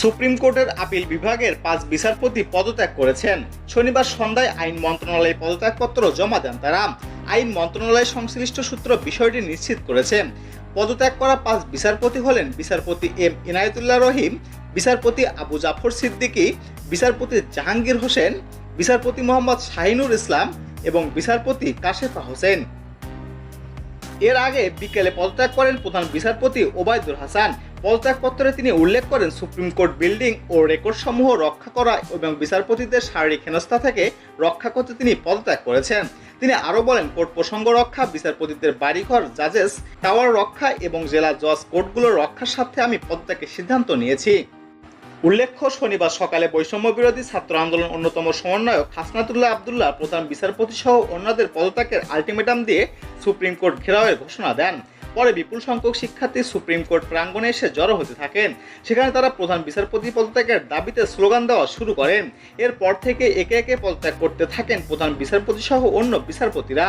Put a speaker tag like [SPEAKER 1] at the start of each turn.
[SPEAKER 1] Supreme কোর্টের appeal বিভাগের 5 বিচারপতি পদত্যাগ করেছেন। শনিবার সন্ধ্যায় আইন মন্ত্রণালয়ে পদত্যাগপত্র জমা দেন তারা। আইন মন্ত্রণালয় সংশ্লিষ্ট সূত্র বিষয়টি নিশ্চিত করেছে। পদত্যাগ করা 5 বিচারপতি হলেন বিচারপতি এম ইনায়েতুল্লাহ রহিম, বিচারপতি আবু জাফর সিদ্দিকী, বিচারপতি জাহাঙ্গীর হোসেন, বিচারপতি মোহাম্মদ শাহিনুর ইসলাম এবং বিচারপতি কাশেফা হোসেন। এর আগে বিকেলে পদত্যাগ করেন প্রধান বিচারপতি ওবায়দুল হাসান। পদত্যাগপত্রে তিনি উল্লেখ করেন, সুপ্রিম কোর্ট বিল্ডিং ও রেকর্ডসমূহ রক্ষা করা এবং বিচারপতিদের শারীরিক হেনস্থা থেকে রক্ষা করতে তিনি পদত্যাগ করেছেন। তিনি আরও বলেন, কোর্ট প্রসঙ্গ রক্ষা, বিচারপতিদের বাড়িঘর, জাজেস টাওয়ার রক্ষা এবং জেলা জজ কোর্টগুলোর রক্ষার স্বার্থে আমি পদত্যাগের সিদ্ধান্ত নিয়েছি। উল্লেখ্য, শনিবার সকালে বৈষম্য বিরোধী ছাত্র আন্দোলন অন্যতম সমন্বয়ক হাসনাতুল্লাহ আবদুল্লাহ প্রধান বিচারপতি সহ অন্যদের পদত্যাগের আলটিমেটাম দিয়ে সুপ্রিম কোর্ট ঘেরাওয়ের ঘোষণা দেন। পরে বিপুল সংখ্যক শিক্ষার্থী সুপ্রিম কোর্ট প্রাঙ্গণে এসে জড়ো হতে থাকেন। সেখানে তারা প্রধান বিচারপতি পদত্যাগের দাবিতে স্লোগান দেওয়া শুরু করেন। এরপর থেকে একে একে পদত্যাগ করতে থাকেন প্রধান বিচারপতি সহ অন্য বিচারপতিরা।